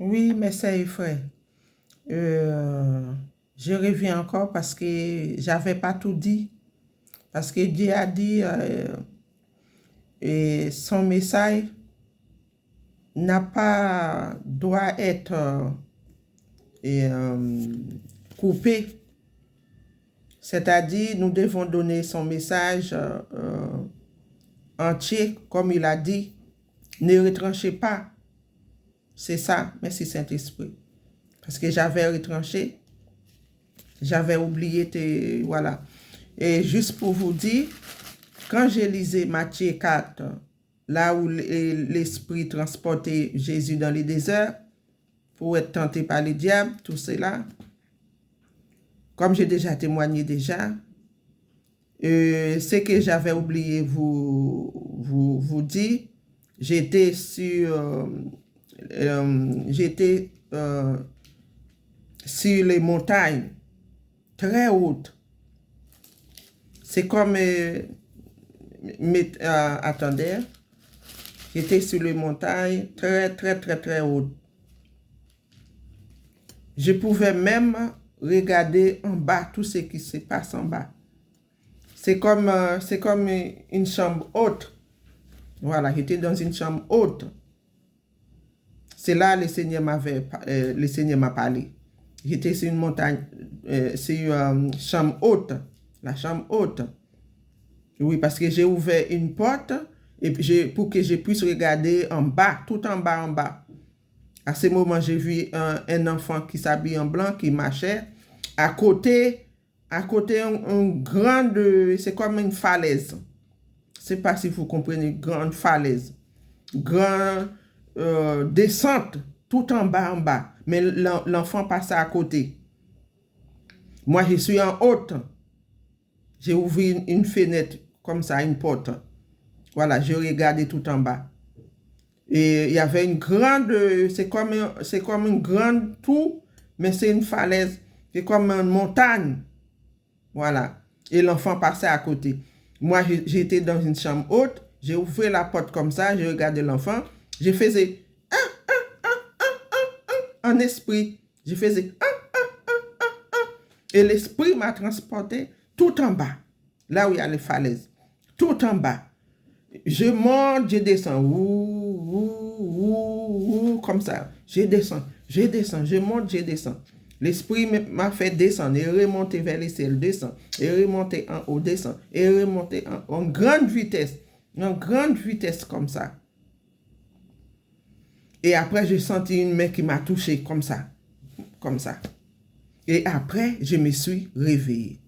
Oui, mes sœurs et frères, je reviens encore parce que j'avais pas tout dit. Parce que Dieu a dit, et son message n'a pas, doit être et, coupé. C'est-à-dire, nous devons donner son message entier, comme il a dit. Ne retranchez pas. C'est ça. Merci Saint-Esprit. Parce que j'avais retranché, j'avais oublié, voilà. Et juste pour vous dire, quand j'ai lisé Matthieu 4, là où l'Esprit transportait Jésus dans les déserts pour être tenté par le diable, tout cela, comme j'ai déjà témoigné déjà, ce que j'avais oublié vous dire, j'étais sur les montagnes très hautes. C'est comme, attendez, j'étais sur les montagnes très hautes. Je pouvais même regarder en bas tout ce qui se passe en bas. C'est comme une chambre haute. Voilà, j'étais dans une chambre haute. C'est là le Seigneur m'a parlé. J'étais sur une montagne, sur une chambre haute. La chambre haute. Oui, parce que j'ai ouvert une porte et pour que je puisse regarder en bas, tout en bas, en bas. À ce moment, j'ai vu un enfant qui s'habille en blanc, qui marchait. À côté, une grande, c'est comme une falaise. Je ne sais pas si vous comprenez, grande falaise. Grande descente, tout en bas. Mais l'enfant passait à côté. Moi, je suis en haute. J'ai ouvert une fenêtre, comme ça, une porte. Voilà, je regardais tout en bas. Et il y avait une grande, c'est comme une grande tour, mais c'est une falaise. C'est comme une montagne. Voilà. Et l'enfant passait à côté. Moi, j'étais dans une chambre haute. J'ai ouvert la porte comme ça. Je regardais l'enfant. Je faisais en esprit. Je faisais et l'esprit m'a transporté tout en bas. Là où il y a les falaises. Tout en bas. Je monte, je descends. Comme ça. Je descends, je monte, je descends. L'esprit m'a fait descendre et remonter vers les ciels, descendre, et remonter en haut, descendre, et remonter en grande vitesse. En grande vitesse comme ça. Et après, j'ai senti une main qui m'a touché comme ça. Comme ça. Et après, je me suis réveillé.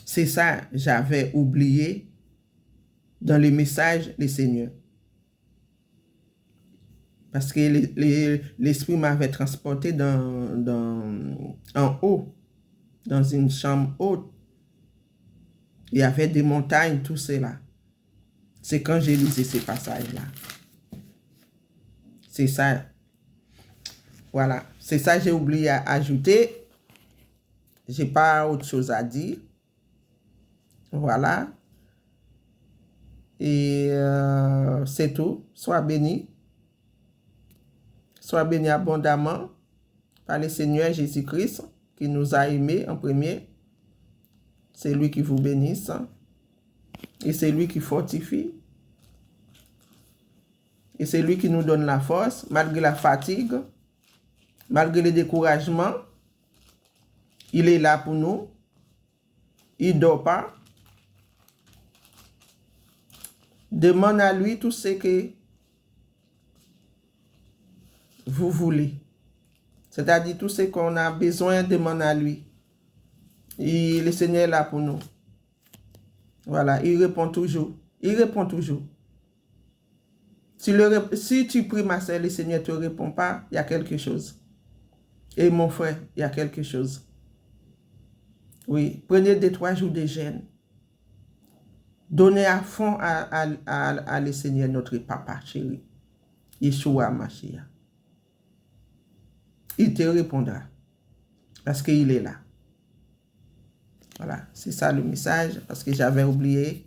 C'est ça, j'avais oublié dans les messages du Seigneur. Parce que l'esprit m'avait transporté en haut, dans une chambre haute. Il y avait des montagnes, tout cela. C'est quand j'ai lu ces passages-là. C'est ça. Voilà. C'est ça que j'ai oublié à ajouter. Je n'ai pas autre chose à dire. Voilà. Et c'est tout. Sois béni. Sois béni abondamment par le Seigneur Jésus-Christ qui nous a aimés en premier. C'est lui qui vous bénisse. Et c'est lui qui fortifie. Et c'est lui qui nous donne la force, malgré la fatigue, malgré le découragement. Il est là pour nous. Il ne dort pas. Demande à lui tout ce que vous voulez. C'est-à-dire tout ce qu'on a besoin, demande à lui. Et le Seigneur est là pour nous. Voilà, il répond toujours. Il répond toujours. Si tu pries, ma soeur, le Seigneur ne te répond pas, il y a quelque chose. Et mon frère, il y a quelque chose. Oui, prenez 2-3 jours de jeûne. Donnez à fond à le Seigneur, notre papa chéri. Yeshua Mashiach. Il te répondra. Parce qu'il est là. Voilà, c'est ça le message. Parce que j'avais oublié.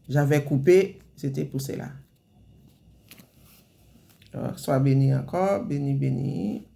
J'avais coupé. C'était pour cela. Sois béni encore, béni, béni.